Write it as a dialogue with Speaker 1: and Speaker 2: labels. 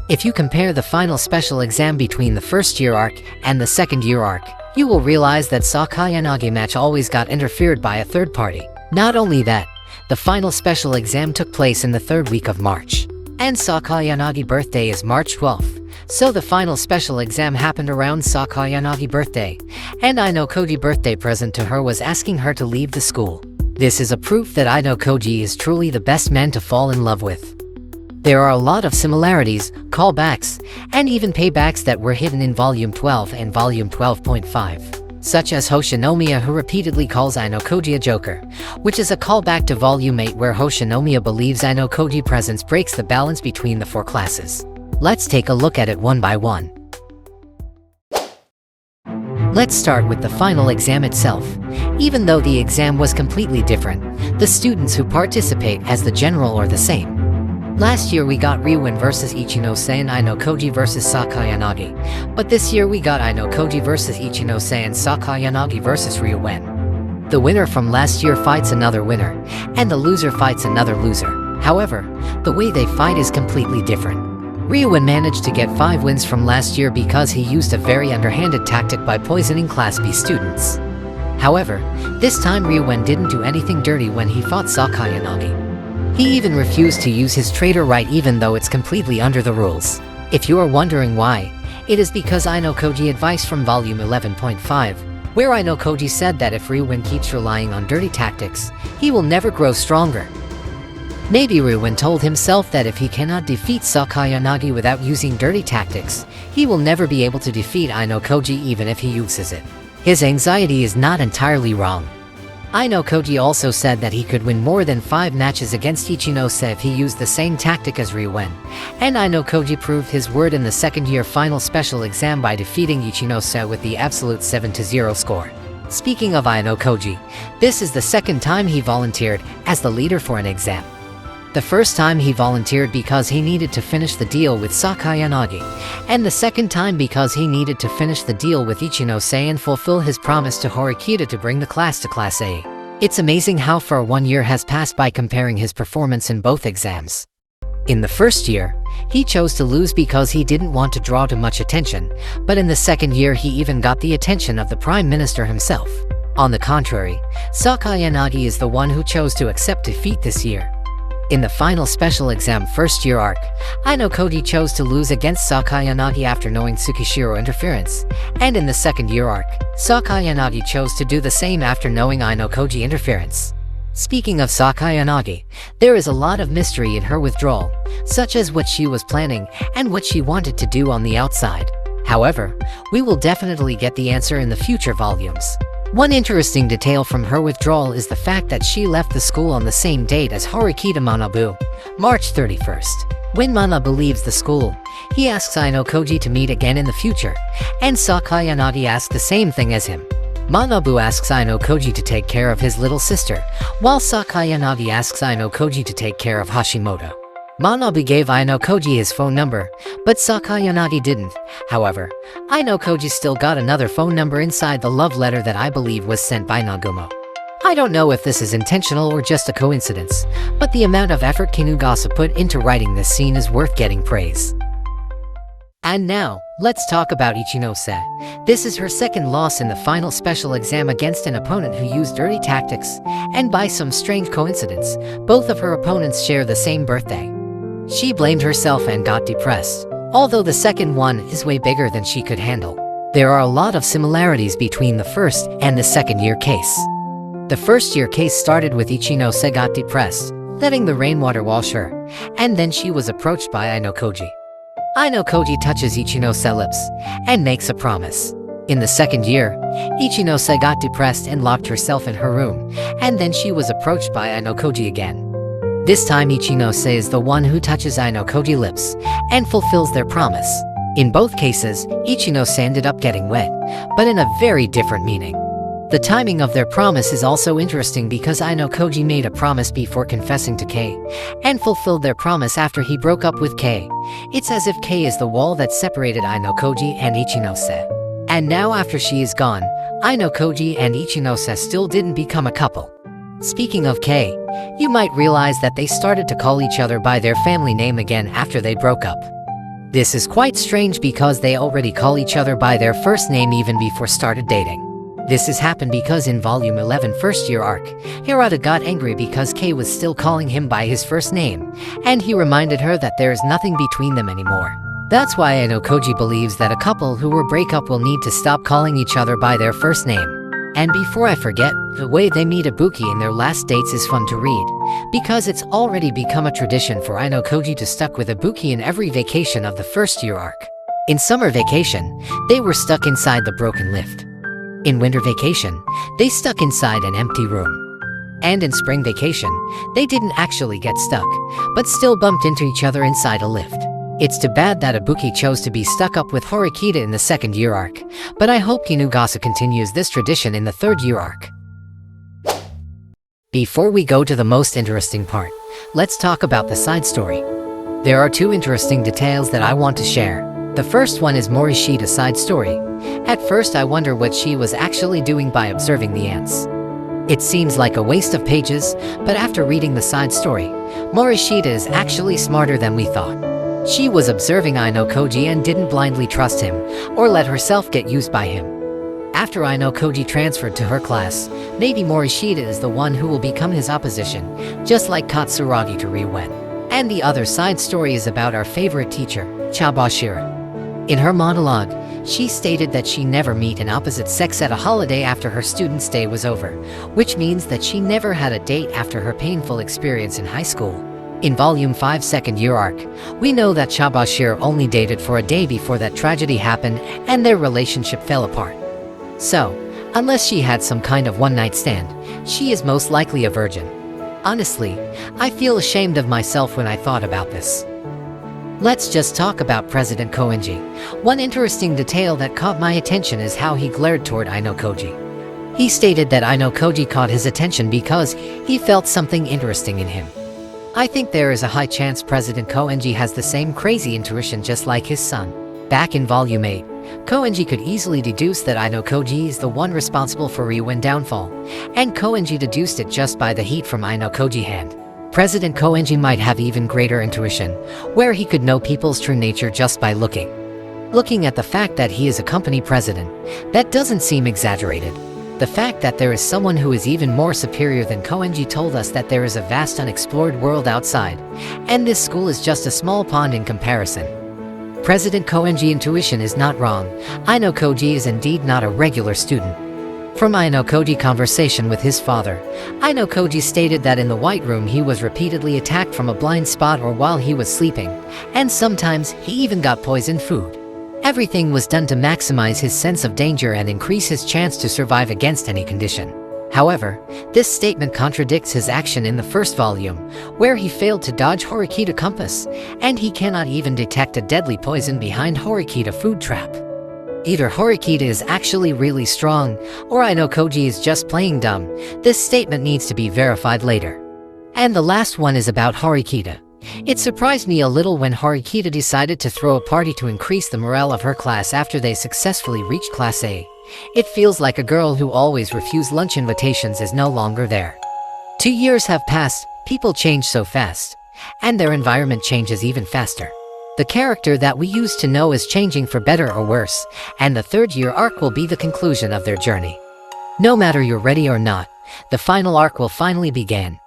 Speaker 1: If you compare the final special exam between the first year arc and the second year arc, you will realize that Sakayanagi match always got interfered by a third party. Not only that, the final special exam took place in the third week of March. And Sakayanagi birthday is March 12th, so the final special exam happened around Sakayanagi birthday, and Ayanokoji birthday present to her was asking her to leave the school. This is a proof that Ayanokoji is truly the best man to fall in love with. There are a lot of similarities, callbacks, and even paybacks that were hidden in Volume 12 and Volume 12.5, such as Hoshinomiya, who repeatedly calls Ayanokoji a joker, which is a callback to Volume 8 where Hoshinomiya believes Ayanokoji presence breaks the balance between the four classes. Let's take a look at it one by one. Let's start with the final exam itself. Even though the exam was completely different, the students who participate as the general are the same. Last year we got Ryuin vs Ichino and Ayanokoji vs Sakayanagi, but this year we got Ayanokoji vs Ichino and Sakayanagi vs Ryuin. The winner from last year fights another winner, and the loser fights another loser. However, the way they fight is completely different. Ryuin managed to get 5 wins from last year because he used a very underhanded tactic by poisoning Class B students. However, this time Ryuin didn't do anything dirty when he fought Sakayanagi. He even refused to use his traitor right even though it's completely under the rules. If you are wondering why, it is because Ayanokoji advice from Volume 11.5, where Ayanokoji said that if Ryuin keeps relying on dirty tactics, he will never grow stronger. Maybe Ryuin told himself that if he cannot defeat Sakayanagi without using dirty tactics, he will never be able to defeat Ayanokoji even if he uses it. His anxiety is not entirely wrong. Ayanokoji also said that he could win more than 5 matches against Ichino if he used the same tactic as Ryuin, and Ayanokoji proved his word in the second year final special exam by defeating Ichino with the absolute 7-0 score. Speaking of Ayanokoji, this is the second time he volunteered as the leader for an exam. The first time he volunteered because he needed to finish the deal with Sakayanagi, and the second time because he needed to finish the deal with Ichino and fulfill his promise to Horikita to bring the class to Class A. It's amazing how far 1 year has passed by comparing his performance in both exams. In the first year, he chose to lose because he didn't want to draw too much attention, but in the second year he even got the attention of the Prime Minister himself. On the contrary, Sakayanagi is the one who chose to accept defeat this year. In the final special exam first year arc, Ayanokoji chose to lose against Sakayanagi after knowing Tsukishiro interference, and in the second year arc, Sakayanagi chose to do the same after knowing Ayanokoji interference. Speaking of Sakayanagi, there is a lot of mystery in her withdrawal, such as what she was planning and what she wanted to do on the outside. However, we will definitely get the answer in the future volumes. One interesting detail from her withdrawal is the fact that she left the school on the same date as Horikita Manabu, March 31st. When Manabu leaves the school, he asks Ayanokoji to meet again in the future, and Sakayanagi asks the same thing as him. Manabu asks Ayanokoji to take care of his little sister, while Sakayanagi asks Ayanokoji to take care of Hashimoto. Manabu gave Ayanokoji his phone number, but Sakayanagi didn't. However, Ayanokoji still got another phone number inside the love letter that I believe was sent by Nagumo. I don't know if this is intentional or just a coincidence, but the amount of effort Kinugasa put into writing this scene is worth getting praise. And now, let's talk about Ichino. This is her second loss in the final special exam against an opponent who used dirty tactics, and by some strange coincidence, both of her opponents share the same birthday. She blamed herself and got depressed, although the second one is way bigger than she could handle. There are a lot of similarities between the first and the second year case. The first year case started with Ichino got depressed, letting the rainwater wash her, and then she was approached by Ayanokoji. Ayanokoji touches Ichino's lips and makes a promise. In the second year, Ichino got depressed and locked herself in her room, and then she was approached by Ayanokoji again. This time Ichino is the one who touches Ayanokoji's lips and fulfills their promise. In both cases, Ichino ended up getting wet, but in a very different meaning. The timing of their promise is also interesting because Ayanokoji made a promise before confessing to Kei, and fulfilled their promise after he broke up with Kei. It's as if Kei is the wall that separated Ayanokoji and Ichino. And now after she is gone, Ayanokoji and Ichino still didn't become a couple. Speaking of Kei, you might realize that they started to call each other by their family name again after they broke up. This is quite strange because they already call each other by their first name even before started dating. This has happened because in Volume 11 First Year Arc, Hirata got angry because Kei was still calling him by his first name, and he reminded her that there is nothing between them anymore. That's why Ayanokoji believes that a couple who will break up will need to stop calling each other by their first name. And before I forget, the way they meet Ibuki in their last dates is fun to read, because it's already become a tradition for Ayanokoji to stuck with Ibuki in every vacation of the first year arc. In summer vacation, they were stuck inside the broken lift. In winter vacation, they stuck inside an empty room. And in spring vacation, they didn't actually get stuck, but still bumped into each other inside a lift. It's too bad that Ibuki chose to be stuck up with Horikita in the second year arc, but I hope Kinugasa continues this tradition in the third year arc. Before we go to the most interesting part, let's talk about the side story. There are two interesting details that I want to share. The first one is Morishita's side story. At first I wonder what she was actually doing by observing the ants. It seems like a waste of pages, but after reading the side story, Morishita is actually smarter than we thought. She was observing Ayanokoji and didn't blindly trust him, or let herself get used by him. After Ayanokoji transferred to her class, maybe Morishita is the one who will become his opposition, just like Katsuragi to Ryuen. And the other side story is about our favorite teacher, Chabashira. In her monologue, she stated that she never meet an opposite sex at a holiday after her student stay was over, which means that she never had a date after her painful experience in high school. In Volume 5 Second Year Arc, we know that Chabashira only dated for a day before that tragedy happened and their relationship fell apart. So, unless she had some kind of one-night stand, she is most likely a virgin. Honestly, I feel ashamed of myself when I thought about this. Let's just talk about President Koenji. One interesting detail that caught my attention is how he glared toward Ayanokoji. He stated that Ayanokoji caught his attention because he felt something interesting in him. I think there is a high chance President Koenji has the same crazy intuition just like his son. Back in Volume 8, Koenji could easily deduce that Ayanokoji is the one responsible for Ryuen's downfall, and Koenji deduced it just by the heat from Ayanokoji's hand. President Koenji might have even greater intuition, where he could know people's true nature just by looking. Looking at the fact that he is a company president, that doesn't seem exaggerated. The fact that there is someone who is even more superior than Koenji told us that there is a vast unexplored world outside, and this school is just a small pond in comparison. President Koenji's intuition is not wrong. Ayanokoji is indeed not a regular student. From Ayanokoji's conversation with his father, Ayanokoji stated that in the White Room he was repeatedly attacked from a blind spot or while he was sleeping, and sometimes he even got poisoned food. Everything was done to maximize his sense of danger and increase his chance to survive against any condition. However, this statement contradicts his action in the first volume, where he failed to dodge Horikita compass, and he cannot even detect a deadly poison behind Horikita food trap. Either Horikita is actually really strong, or Ayanokoji is just playing dumb. This statement needs to be verified later. And the last one is about Horikita. It surprised me a little when Horikita decided to throw a party to increase the morale of her class after they successfully reached Class A. It feels like a girl who always refused lunch invitations is no longer there. 2 years have passed, people change so fast, and their environment changes even faster. The character that we used to know is changing for better or worse, and the third year arc will be the conclusion of their journey. No matter you're ready or not, the final arc will finally begin.